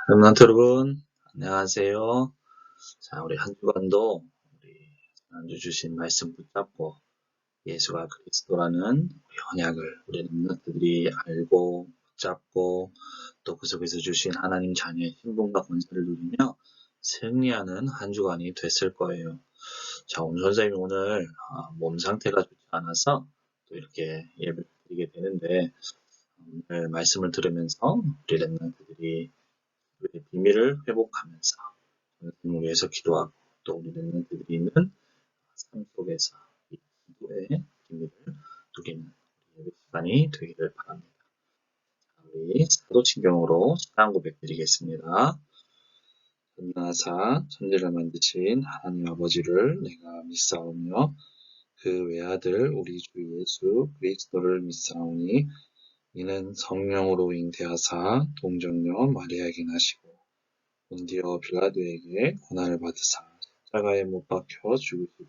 렘넌트 여러분, 안녕하세요. 자, 우리 한 주간도 우리 지난주 주신 말씀 붙잡고 예수가 그리스도라는 우리 언약을 우리 렘넌트들이 알고 붙잡고 또 그 속에서 주신 하나님 자녀의 신분과 권세를 누리며 승리하는 한 주간이 됐을 거예요. 자, 오늘 선생님이 오늘 몸 상태가 좋지 않아서 또 이렇게 예배를 드리게 되는데 오늘 말씀을 들으면서 우리 렘넌트들이 우리의 비밀을 회복하면서 하나님을 위해서 기도하고 또 우리 렘넌트들이 있는 삶 속에서 이 기도의 비밀을 누리는 예배 시간이 되기를 바랍니다. 우리 사도신경으로 신앙 고백 드리겠습니다. 전능하사 천지를 만드신 하나님 아버지를 내가 믿사오며 그 외아들 우리 주 예수 그리스도를 믿사오니 이는 성령으로 잉태하사 동정녀 마리아에게 나시고 본디오 빌라도에게 고난을 받으사 십자가에 못 박혀 죽으시고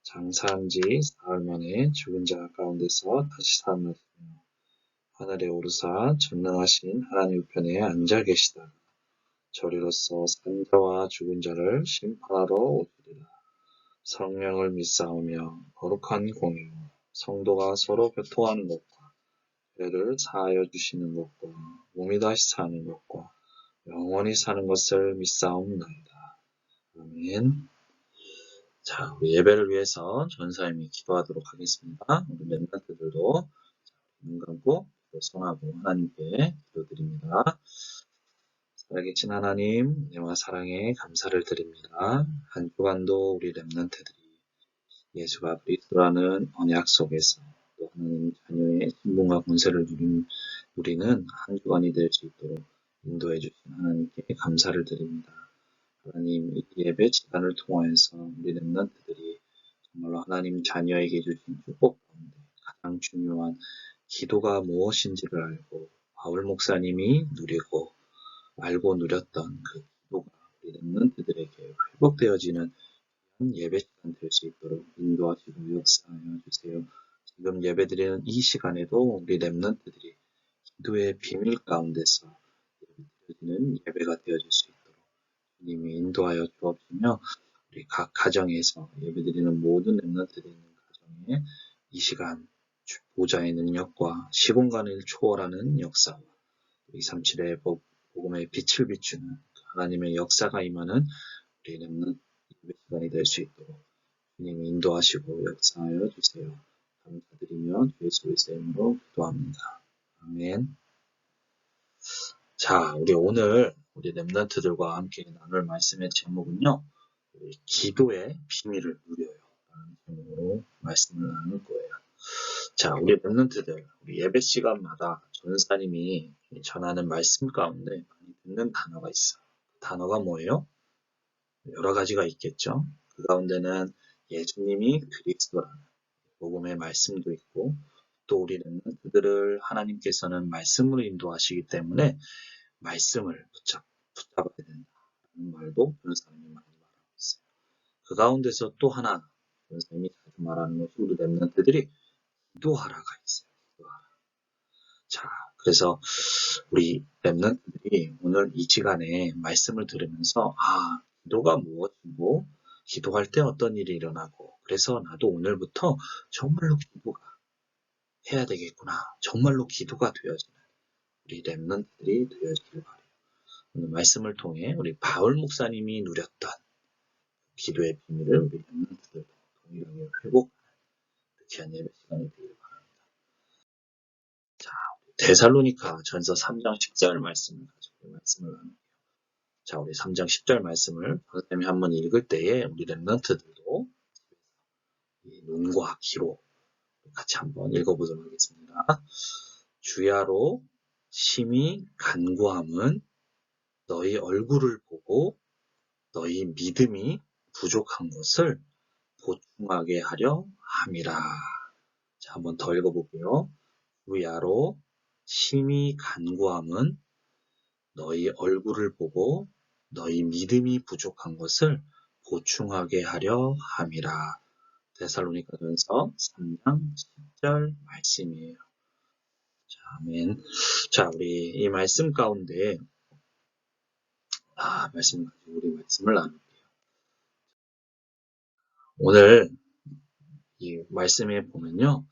장사한 지 사흘 만에 죽은 자 가운데서 다시 살아나시며 하늘에 오르사 전능하신 하나님 우편에 앉아 계시다가 저리로서 산 자와 죽은 자를 심판하러 오시리라. 성령을 믿사오며 거룩한 공유, 성도가 서로 교통하는 것과 죄를 사하여 주시는 것과 몸이 다시 사는 것과 영원히 사는 것을 믿사옵나이다. 아멘. 자, 우리 예배를 위해서 전사님이 기도하도록 하겠습니다. 우리 렘넌트들도 눈 감고 기도성하고 하나님께 기도드립니다. 살아계신 하나님, 은혜와 사랑에 감사를 드립니다. 한 주간도 우리 렘넌트들이 예수가 그리스도라는 언약 속에서 또 하나님 자녀의 신분과 권세를 누리는 한 주간이 될 수 있도록 인도해 주신 하나님께 감사를 드립니다. 하나님, 이 예배 시간을 통하여서 우리 렘넌트들이 정말로 하나님 자녀에게 주신 축복 가운데 가장 중요한 기도가 무엇인지를 알고 바울 목사님이 누리고 알고 누렸던 그 기도가 우리 렘넌트들에게 회복되어지는 예배 시간 될 수 있도록 인도하시고 역사하여 주세요. 지금 예배드리는 이 시간에도 우리 렘넌트들이 기도의 비밀 가운데서 예배드리는 예배가 되어질 수 있도록 주님이 인도하여 주옵시며 우리 각 가정에서 예배드리는 모든 렘넌트들이 있는 가정에 이 시간 보좌의 능력과 시공간을 초월하는 역사와 237의 복음의 빛을 비추는 하나님의 역사가 임하는 우리 렘넌트 예배 시간이 될 수 있도록 주님이 인도하시고 역사하여 주세요. 감사드리며 주 예수의 이름으로 기도합니다. 아멘. 자, 우리 오늘 우리 렘넌트들과 함께 나눌 말씀의 제목은요. 우리 기도의 비밀을 누려요. 라는 제목으로 말씀을 나눌 거예요. 자, 우리 렘넌트들, 우리 예배 시간마다 전사님이 전하는 말씀 가운데 많이 듣는 단어가 있어요. 그 단어가 뭐예요? 여러 가지가 있겠죠. 그 가운데는 예수님이 그리스도라는 복음의 말씀도 있고 또 우리 렘넌트들을 하나님께서는 말씀으로 인도하시기 때문에 말씀을 붙잡아야 된다는 말도 변호사님이 많이 말하고 있어요. 그 가운데서 또 하나 변호사님이 자주 말하는 것이 우리 렘넌트들이 기도하라가 있어요. 기도하라. 자, 그래서 우리 렘넌트들이 오늘 이 시간에 말씀을 들으면서 기도가 무엇이고 기도할 때 어떤 일이 일어나고 그래서 나도 오늘부터 정말로 기도가 해야 되겠구나. 정말로 기도가 되어지는 우리 렘넌트들이 되어지길 바라요. 오늘 말씀을 통해 우리 바울 목사님이 누렸던 기도의 비밀을 우리 렘넌트들도 동일하게 회복하는 귀한 예배 시간이 되기를 바랍니다. 자, 데살로니가 전서 3장 10절 말씀을 가지고 말씀을 나눌게요. 자, 우리 3장 10절 말씀을 선생님이 한번 읽을 때에 우리 렘넌트들도 눈과 귀로 같이 한번 읽어보도록 하겠습니다. 주야로 심히 간구함은 너희 얼굴을 보고 너희 믿음이 부족한 것을 보충하게 하려 함이라. 자, 한번 더 읽어볼게요. 주야로 심히 간구함은 너희 얼굴을 보고 너희 믿음이 부족한 것을 보충하게 하려 함이라. 데살로니가전서 3장 10절 말씀이에요. 자, 아멘. 자, 우리 이 말씀 가운데 말씀 가지고 우리 말씀을 나눌게요. 오늘 이 말씀에 보면요.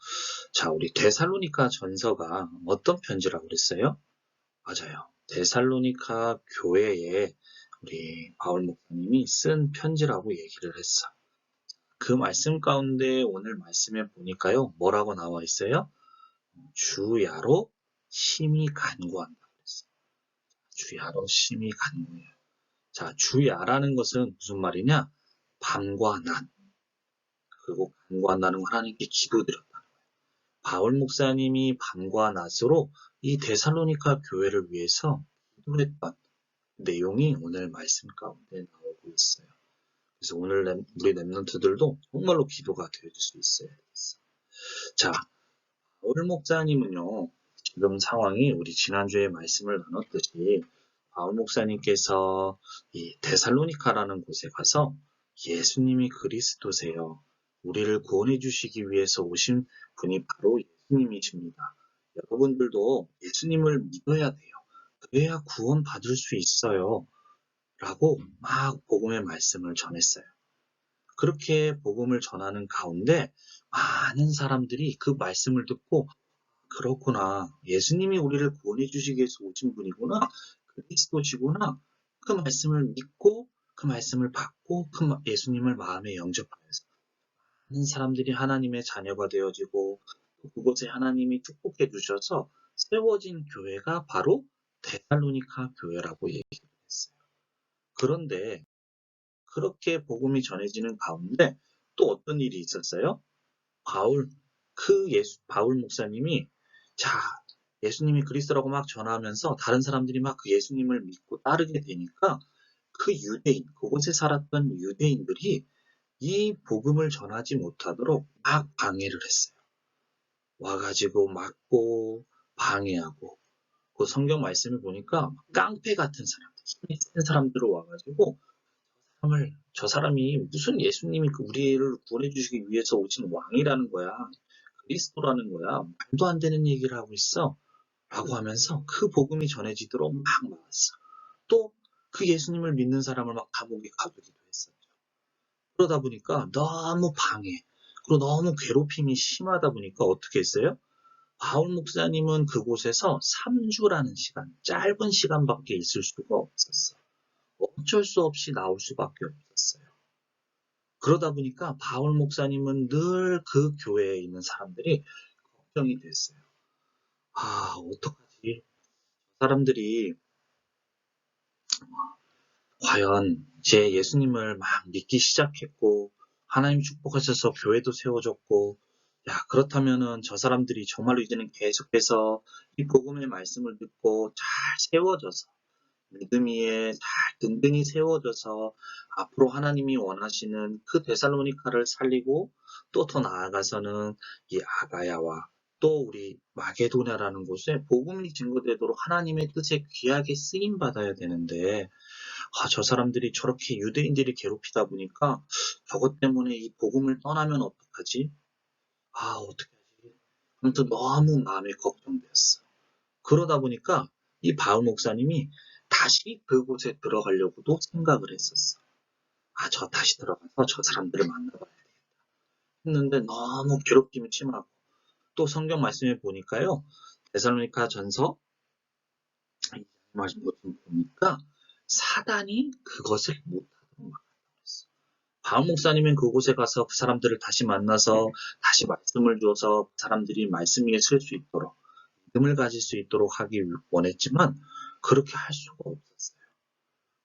자, 우리 데살로니가 전서가 어떤 편지라고 그랬어요? 맞아요. 데살로니가 교회에 우리 바울 목사님이 쓴 편지라고 얘기를 했어. 그 말씀 가운데 오늘 말씀에 보니까요. 뭐라고 나와 있어요? 주야로 심히 간구한다 그랬어요. 주야로 심히 간구해요. 자, 주야라는 것은 무슨 말이냐? 밤과 낮. 그리고 간구한다는 건 하나님께 기도드렸다. 바울 목사님이 밤과 낮으로 이 데살로니가 교회를 위해서 기도했던 내용이 오늘 말씀 가운데 나오고 있어요. 그래서 오늘 우리 랩런트들도 정말로 기도가 되어줄 수 있어야 되겠어. 자, 바울 목사님은요, 지금 상황이 우리 지난주에 말씀을 나눴듯이 바울 목사님께서 이 데살로니카라는 곳에 가서 예수님이 그리스도세요. 우리를 구원해 주시기 위해서 오신 분이 바로 예수님이십니다. 여러분들도 예수님을 믿어야 돼요. 그래야 구원 받을 수 있어요. 라고 막 복음의 말씀을 전했어요. 그렇게 복음을 전하는 가운데 많은 사람들이 그 말씀을 듣고 그렇구나. 예수님이 우리를 구원해 주시기 위해서 오신 분이구나. 그리스도시구나. 그 말씀을 믿고 그 말씀을 받고 그 예수님을 마음에 영접하면서 많은 사람들이 하나님의 자녀가 되어지고 그곳에 하나님이 축복해 주셔서 세워진 교회가 바로 데살로니가 교회라고 얘기를 했어요. 그런데 그렇게 복음이 전해지는 가운데 또 어떤 일이 있었어요? 바울 목사님이 자, 예수님이 그리스도라고 막 전하면서 다른 사람들이 막 그 예수님을 믿고 따르게 되니까 그 유대인, 그곳에 살았던 유대인들이 이 복음을 전하지 못하도록 막 방해를 했어요. 와가지고 막고 방해하고 그 성경 말씀을 보니까 깡패 같은 사람들, 힘이 센 사람들을 와가지고 저 사람이 무슨 예수님이 우리를 구원해 주시기 위해서 오신 왕이라는 거야. 그리스도라는 거야. 말도 안 되는 얘기를 하고 있어. 라고 하면서 그 복음이 전해지도록 막 막았어. 또 그 예수님을 믿는 사람을 막 감옥에 가두기도 했었죠. 그러다 보니까 너무 방해, 그리고 너무 괴롭힘이 심하다 보니까 어떻게 했어요? 바울 목사님은 그곳에서 3주라는 시간, 짧은 시간밖에 있을 수가 없었어. 어쩔 수 없이 나올 수밖에 없었어요. 그러다 보니까 바울 목사님은 늘 그 교회에 있는 사람들이 걱정이 됐어요. 어떡하지? 사람들이 과연 제 예수님을 막 믿기 시작했고 하나님 축복하셔서 교회도 세워졌고 그렇다면은 저 사람들이 정말로 이제는 계속해서 이 복음의 말씀을 듣고 잘 세워져서 믿음 위에 잘 든든히 세워져서 앞으로 하나님이 원하시는 그 데살로니카를 살리고 또 더 나아가서는 이 아가야와 또 우리 마게도냐라는 곳에 복음이 증거되도록 하나님의 뜻에 귀하게 쓰임 받아야 되는데 저 사람들이 저렇게 유대인들이 괴롭히다 보니까 저것 때문에 이 복음을 떠나면 어떡하지? 어떻게 하지? 아무튼 너무 마음이 걱정되었어. 그러다 보니까 이 바울 목사님이 다시 그곳에 들어가려고도 생각을 했었어. 저 다시 들어가서 저 사람들을 만나봐야 되겠다. 했는데 너무 괴롭힘이 심하고 또 성경 말씀에 보니까요. 데살로니가 전서 말씀 보니까 사단이 그것을 못하도록 막았어. 바울 목사님은 그곳에 가서 그 사람들을 다시 만나서 다시 말씀을 줘서 그 사람들이 말씀 위에 설 수 있도록 믿음을 가질 수 있도록 하기 원했지만 그렇게 할 수가 없었어요.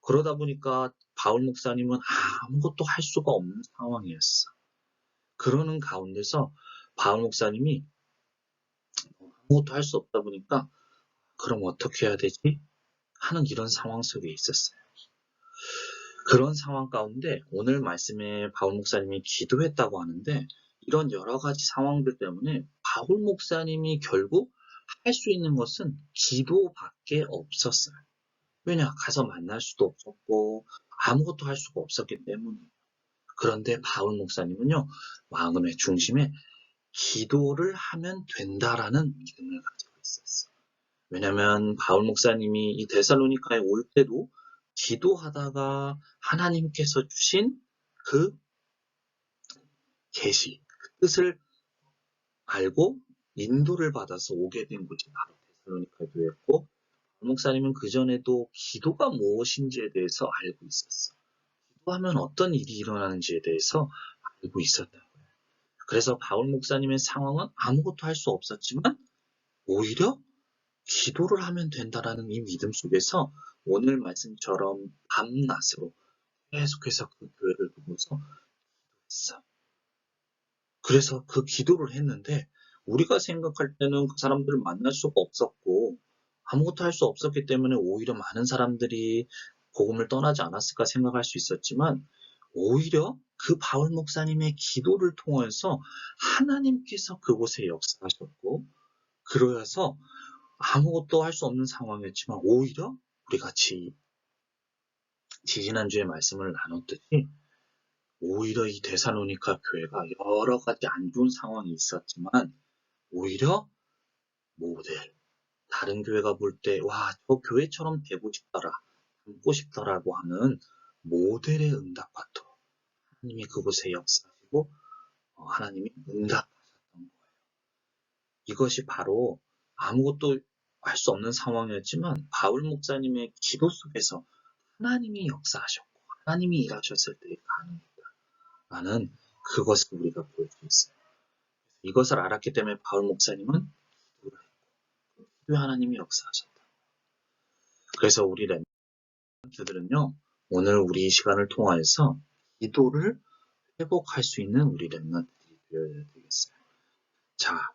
그러다 보니까 바울 목사님은 아무것도 할 수가 없는 상황이었어. 그러는 가운데서 바울 목사님이 아무것도 할 수 없다 보니까 그럼 어떻게 해야 되지? 하는 이런 상황 속에 있었어요. 그런 상황 가운데 오늘 말씀에 바울 목사님이 기도했다고 하는데 이런 여러 가지 상황들 때문에 바울 목사님이 결국 할 수 있는 것은 기도밖에 없었어요. 왜냐? 가서 만날 수도 없었고 아무것도 할 수가 없었기 때문에. 그런데 바울 목사님은요. 마음의 중심에 기도를 하면 된다라는 믿음을 가지고 있었어요. 왜냐하면 바울 목사님이 이 데살로니카에 올 때도 기도하다가 하나님께서 주신 그 계시, 그 뜻을 알고 인도를 받아서 오게 된 곳이 바로 데살로니가 교회였고, 목사님은 그전에도 기도가 무엇인지에 대해서 알고 있었어. 기도하면 어떤 일이 일어나는지에 대해서 알고 있었다고요. 그래서 바울 목사님의 상황은 아무것도 할 수 없었지만 오히려 기도를 하면 된다라는 이 믿음 속에서 오늘 말씀처럼 밤낮으로 계속해서 그 교회를 보고서 기도했어. 그래서 그 기도를 했는데 우리가 생각할 때는 그 사람들을 만날 수가 없었고 아무것도 할 수 없었기 때문에 오히려 많은 사람들이 복음을 떠나지 않았을까 생각할 수 있었지만 오히려 그 바울 목사님의 기도를 통해서 하나님께서 그곳에 역사하셨고 그러해서 아무것도 할 수 없는 상황이었지만 오히려 우리 같이 지지난주에 말씀을 나눴듯이 오히려 이 데살로니가 교회가 여러 가지 안 좋은 상황이 있었지만 오히려 모델, 다른 교회가 볼 때, 와, 저 교회처럼 되고 싶더라, 닮고 싶더라고 하는 모델의 응답받도록 하나님이 그곳에 역사하시고 하나님이 응답하셨던 거예요. 이것이 바로 아무것도 할 수 없는 상황이었지만 바울 목사님의 기도 속에서 하나님이 역사하셨고 하나님이 일하셨을 때 가능했다라는 그것을 우리가 볼 수 있어요. 이것을 알았기 때문에 바울 목사님은 기도를 했고 기도에 하나님이 역사하셨다. 그래서 우리 랩런트들은요, 오늘 우리 이 시간을 통하여서 기도를 회복할 수 있는 우리 랩런트들이 되어야 되겠어요. 자,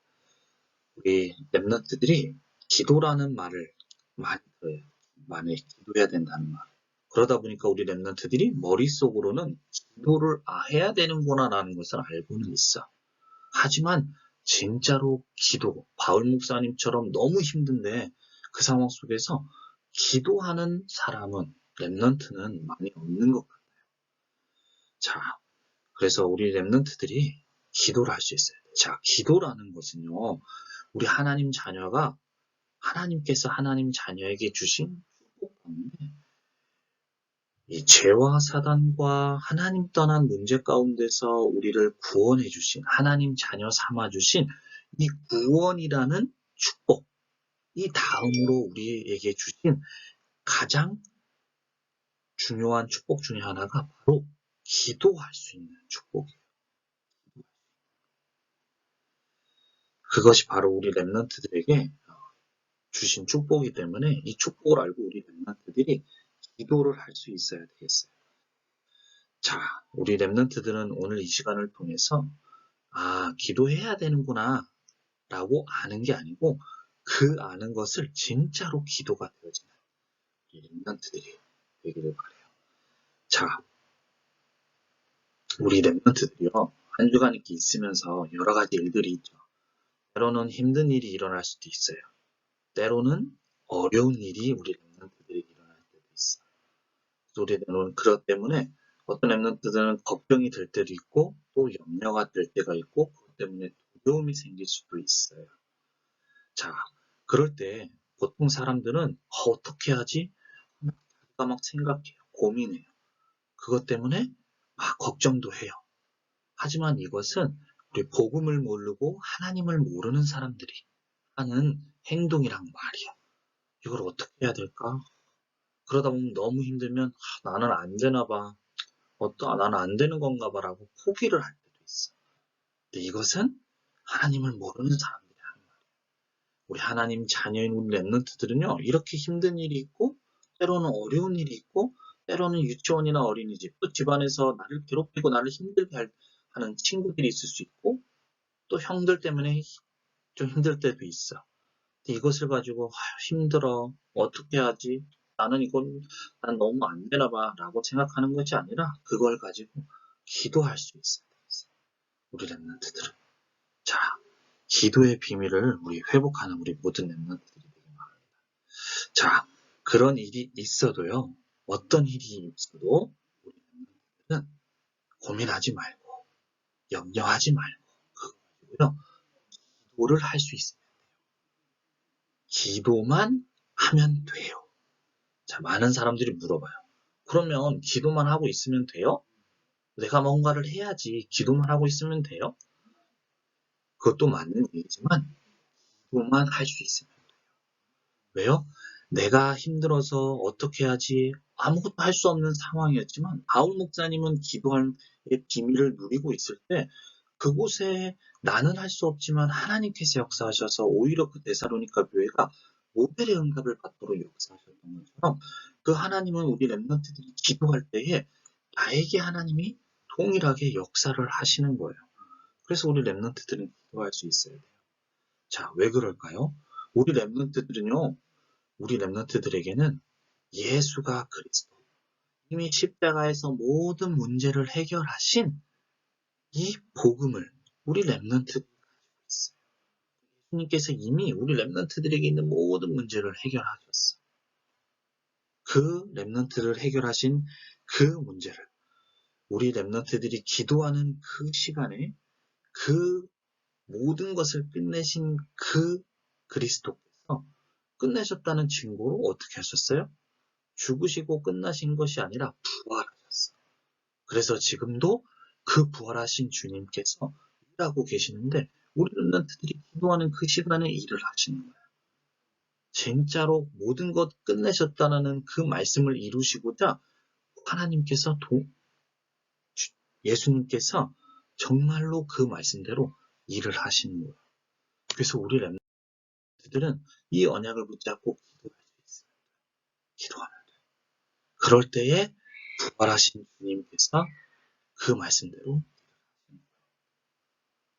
우리 랩런트들이 기도라는 말을 많이 들어요. 많이 기도해야 된다는 말. 그러다 보니까 우리 랩런트들이 머릿속으로는 기도를 해야 되는구나라는 것을 알고는 있어. 하지만 진짜로 기도, 바울 목사님처럼 너무 힘든데 그 상황 속에서 기도하는 사람은 랩런트는 많이 없는 것 같아요. 자, 그래서 우리 랩런트들이 기도를 할 수 있어요. 자, 기도라는 것은요, 우리 하나님 자녀가 하나님께서 하나님 자녀에게 주신 축복 가운데 이 죄와 사단과 하나님 떠난 문제 가운데서 우리를 구원해 주신 하나님 자녀 삼아 주신 이 구원이라는 축복, 이 다음으로 우리에게 주신 가장 중요한 축복 중에 하나가 바로 기도할 수 있는 축복이에요. 그것이 바로 우리 랩런트들에게 주신 축복이기 때문에 이 축복을 알고 우리 랩런트들이 기도를 할 수 있어야 되겠어요. 자, 우리 랩런트들은 오늘 이 시간을 통해서 기도해야 되는구나 라고 아는 게 아니고 그 아는 것을 진짜로 기도가 되어지는 우리 랩런트들이 되기를 바라요. 자, 우리 랩런트들이요. 한 주간 이렇게 있으면서 여러 가지 일들이 있죠. 때로는 힘든 일이 일어날 수도 있어요. 때로는 어려운 일이 우리 랩런트들이 일어날 때도 있어요. 우리 랩런트들은 그것 때문에 어떤 랩런트들은 걱정이 될 때도 있고 또 염려가 될 때가 있고 그것 때문에 두려움이 생길 수도 있어요. 자, 그럴 때 보통 사람들은 어떻게 하지? 자기가 막 생각해요. 고민해요. 그것 때문에 걱정도 해요. 하지만 이것은 우리 복음을 모르고 하나님을 모르는 사람들이 하는 행동이란 말이야. 이걸 어떻게 해야 될까? 그러다 보면 너무 힘들면 나는 안 되나 봐. 나는 안 되는 건가 봐라고 포기를 할 때도 있어. 근데 이것은 하나님을 모르는 사람들이 하는 말이야. 우리 하나님 자녀인 우리 랩런트들은요. 이렇게 힘든 일이 있고 때로는 어려운 일이 있고 때로는 유치원이나 어린이집 또 집안에서 나를 괴롭히고 나를 힘들게 하는 친구들이 있을 수 있고 또 형들 때문에 좀 힘들 때도 있어. 근데 이것을 가지고 힘들어. 어떻게 하지? 난 너무 안 되나 봐. 라고 생각하는 것이 아니라 그걸 가지고 기도할 수 있어요. 우리 랩런트들은. 자, 기도의 비밀을 우리 회복하는 우리 모든 랩런트들이 되기 바랍니다. 자, 그런 일이 있어도요. 어떤 일이 있어도 우리 랩런트들은 고민하지 말고 염려하지 말고 그거 가지고요. 기도를 할 수 있어요. 기도만 하면 돼요. 자, 많은 사람들이 물어봐요. 그러면 기도만 하고 있으면 돼요? 내가 뭔가를 해야지 기도만 하고 있으면 돼요? 그것도 맞는 얘기지만 기도만 할 수 있으면 왜요? 내가 힘들어서 어떻게 하지 아무것도 할 수 없는 상황이었지만 바울 목사님은 기도의 비밀을 누리고 있을 때 그곳에 나는 할 수 없지만 하나님께서 역사하셔서 오히려 그 데살로니가 교회가 모델의 응답을 받도록 역사하셨던 것처럼 그 하나님은 우리 렘넌트들이 기도할 때에 나에게 하나님이 동일하게 역사를 하시는 거예요. 그래서 우리 렘넌트들은 기도할 수 있어야 돼요. 자, 왜 그럴까요? 우리 렘넌트들은요, 우리 렘넌트들에게는 예수가 그리스도, 이미 십자가에서 모든 문제를 해결하신 이 복음을 우리 렘넌트들이 가지고 있어요. 예수님께서 이미 우리 렘넌트들에게 있는 모든 문제를 해결하셨어요. 그 렘넌트를 해결하신 그 문제를 우리 렘넌트들이 기도하는 그 시간에 그 모든 것을 끝내신 그 그리스도께서 끝내셨다는 증거로 어떻게 하셨어요? 죽으시고 끝나신 것이 아니라 부활하셨어요. 그래서 지금도 그 부활하신 주님께서 일하고 계시는데 우리 렘넌트들이 기도하는 그 시간에 일을 하시는 거예요. 진짜로 모든 것 끝내셨다는 그 말씀을 이루시고자 하나님께서 예수님께서 정말로 그 말씀대로 일을 하시는 거예요. 그래서 우리 렘넌트들은 이 언약을 붙잡고 기도할 수 있어요. 기도하면 돼요. 그럴 때에 부활하신 주님께서 그 말씀대로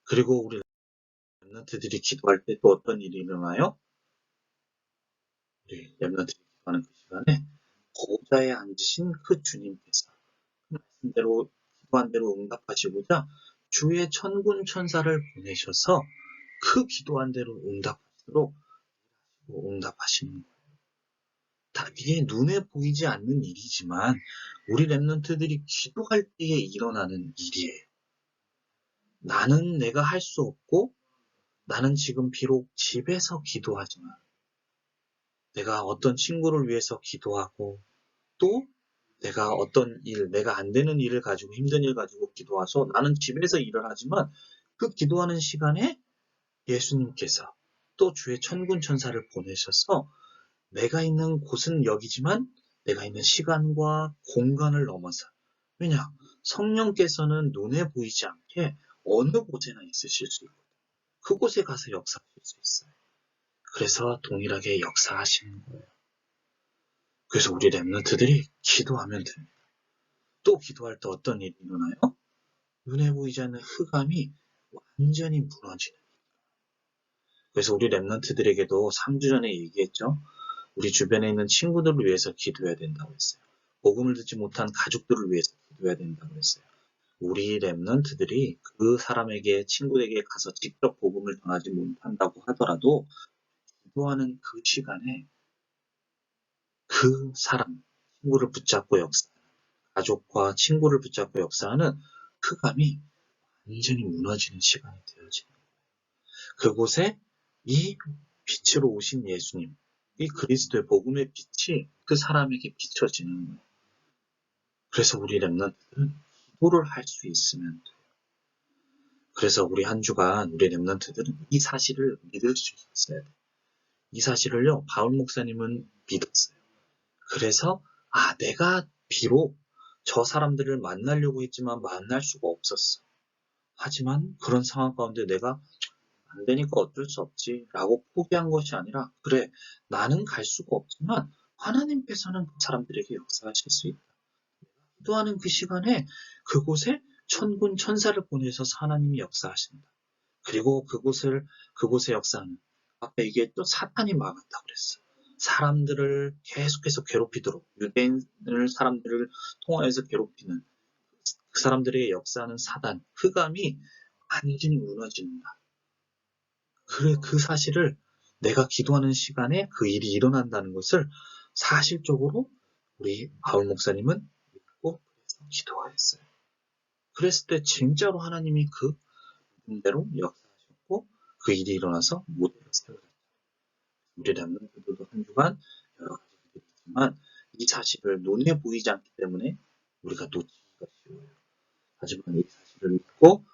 그리고 우리 렘넌트들이 기도할 때 또 어떤 일이 일어나요? 우리 렘넌트들이 기도하는 그 시간에 보좌에 앉으신 그 주님께서 그 말씀대로 기도한 대로 응답하시고자 주의 천군 천사를 보내셔서 그 기도한 대로 응답하시도록 응답하시는 거예요. 다 이게 눈에 보이지 않는 일이지만 우리 렘넌트들이 기도할 때에 일어나는 일이에요. 나는 내가 할 수 없고 나는 지금 비록 집에서 기도하지만 내가 어떤 친구를 위해서 기도하고 또 내가 어떤 일, 내가 안 되는 일을 가지고 힘든 일 가지고 기도해서 나는 집에서 일을 하지만 그 기도하는 시간에 예수님께서 또 주의 천군 천사를 보내셔서 내가 있는 곳은 여기지만 내가 있는 시간과 공간을 넘어서 왜냐? 성령께서는 눈에 보이지 않게 어느 곳에나 있으실 수 있고 그곳에 가서 역사하실 수 있어요. 그래서 동일하게 역사하시는 거예요. 그래서 우리 렘넌트들이 기도하면 됩니다. 또 기도할 때 어떤 일이 일어나요? 눈에 보이지 않는 흑암이 완전히 무너지는. 그래서 우리 렘넌트들에게도 3주 전에 얘기했죠. 우리 주변에 있는 친구들을 위해서 기도해야 된다고 했어요. 복음을 듣지 못한 가족들을 위해서 기도해야 된다고 했어요. 우리 렘넌트들이 그 사람에게 친구에게 가서 직접 복음을 전하지 못한다고 하더라도 기도하는 그 시간에 그 사람, 친구를 붙잡고 역사하는 가족과 친구를 붙잡고 역사하는 흑암이 완전히 무너지는 시간이 되어지는 거예요. 그곳에 이 빛으로 오신 예수님, 이 그리스도의 복음의 빛이 그 사람에게 비춰지는 거예요. 그래서 우리 렘넌트들은 기도를 할 수 있으면 돼요. 그래서 우리 한 주간 우리 렘넌트들은 이 사실을 믿을 수 있어야 돼요. 이 사실을요, 바울 목사님은 믿었어요. 그래서 내가 비록 저 사람들을 만나려고 했지만 만날 수가 없었어. 하지만 그런 상황 가운데 내가 안 되니까 어쩔 수 없지 라고 포기한 것이 아니라 그래 나는 갈 수가 없지만 하나님께서는 그 사람들에게 역사하실 수 있다. 기도하는 그 시간에 그곳에 천군 천사를 보내서 하나님이 역사하신다. 그리고 그곳에 역사하는 아까 얘기했던 사탄이 막았다고 그랬어. 사람들을 계속해서 괴롭히도록 유대인을 사람들을 통하여서 괴롭히는 그 사람들에게 역사하는 사단, 흑암이 완전히 무너진다. 그 사실을 내가 기도하는 시간에 그 일이 일어난다는 것을 사실적으로 우리 바울 목사님은 믿고 그래서 기도하였어요. 그랬을 때 진짜로 하나님이 그 대로 역사하셨고 그 일이 일어나서 모델을 세우셨어요. 우리 렘넌트들도 한 주간 여러 가지 일이 있지만 이 사실을 눈에 보이지 않기 때문에 우리가 놓치기가 쉬워요. 하지만 이 사실을 믿고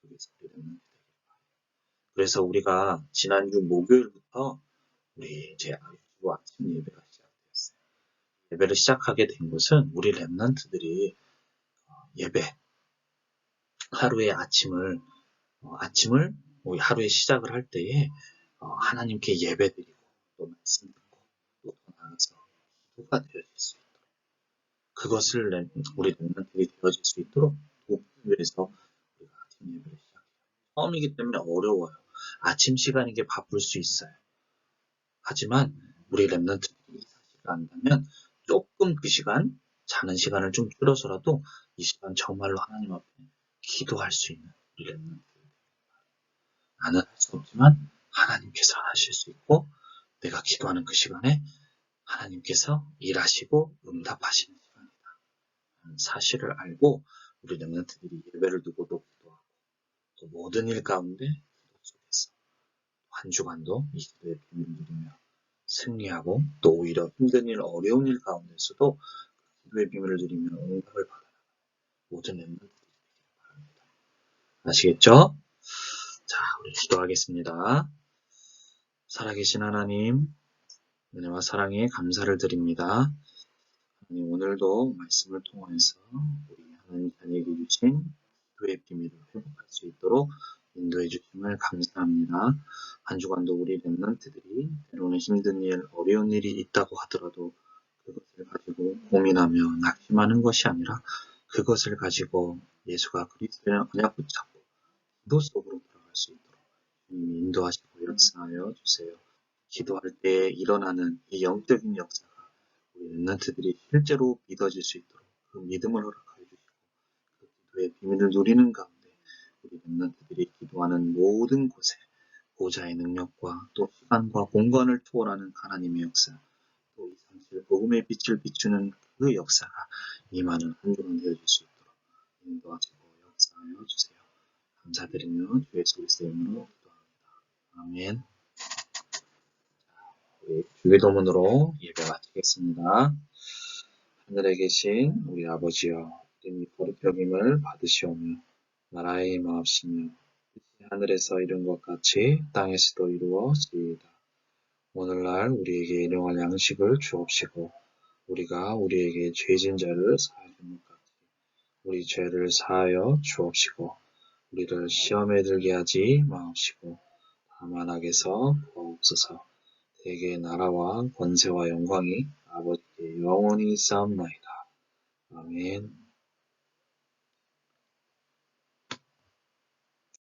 기도 속에서 우리 렘넌트 그래서 우리가 지난주 목요일부터 우리 제 아이고 아침 예배가 시작되었어요. 예배를 시작하게 된 것은 우리 렘넌트들이 예배 하루의 아침을 하루의 시작을 할 때에 하나님께 예배드리고 또 말씀 듣고 또 나아가서 기도가 되어질 수 있도록 그것을 우리 렘넌트들이 되어질 수 있도록 돕기 위해서 우리가 아침 예배를 시작해요. 처음이기 때문에 어려워요. 아침 시간이기에 바쁠 수 있어요. 하지만 우리 렘넌트들이 이 사실을 안다면 조금 그 시간, 자는 시간을 좀 줄여서라도 이 시간 정말로 하나님 앞에 기도할 수 있는 우리 렘넌트. 나는 할 수 없지만 하나님께서 하실 수 있고 내가 기도하는 그 시간에 하나님께서 일하시고 응답하시는 시간이다. 하는 사실을 알고 우리 렘넌트들이 예배를 두고도 기도하고 또 모든 일 가운데 기도 속에서 한 주간도 이 기도의 비밀을 누리며 승리하고 또 오히려 힘든 일, 어려운 일 가운데서도 기도의 비밀을 누리며 응답을 받아라. 모든 렘넌트들이 되기를 바랍니다. 아시겠죠? 자, 우리 기도하겠습니다. 살아계신 하나님, 은혜와 사랑에 감사를 드립니다. 하나님, 오늘도 말씀을 통해서 우리 하나님 자녀에게 주신 기도의 비밀을 회복할 수 있도록 인도해 주심을 감사합니다. 한 주간도 우리 렘넌트들이 때로는 힘든 일, 어려운 일이 있다고 하더라도 그것을 가지고 고민하며 낙심하는 것이 아니라 그것을 가지고 예수가 그리스도의 언약 붙잡고 기도 속으로 들어갈 수 있도록 주님이 인도하시고 역사하여 주세요. 기도할 때 일어나는 이 영적인 역사가 우리 렘넌트들이 실제로 믿어질 수 있도록 그 믿음을 허락하여 주시고 그 기도의 비밀을 누리는 가운데 우리 렘넌트들이 기도하는 모든 곳에 보좌의 능력과 또 시간과 공간을 초월하는 하나님의 역사 또 이상실 복음의 빛을 비추는 그 역사가 임하는 한 주간 되어질 수 있도록 인도하시고 역사하여 주세요. 감사드리며 주 예수 그리스도의 이름으로 기도합니다. 아멘. 우리 주기도문으로 예배 마치겠습니다. 하늘에 계신 우리 아버지여 이름이 거룩히 여김을 받으시오며 나라의 임하옵시며 하늘에서 이룬 것 같이 땅에서도 이루어지이다. 오늘날 우리에게 일용할 양식을 주옵시고 우리가 우리에게 죄진 자를 사하는 것 같이 우리 죄를 사하여 주옵시고 우리를 시험에 들게 하지 마옵시고 다만 악에서 구하옵소서. 대개의 나라와 권세와 영광이 아버지께 영원히 있사옵나이다. 아멘.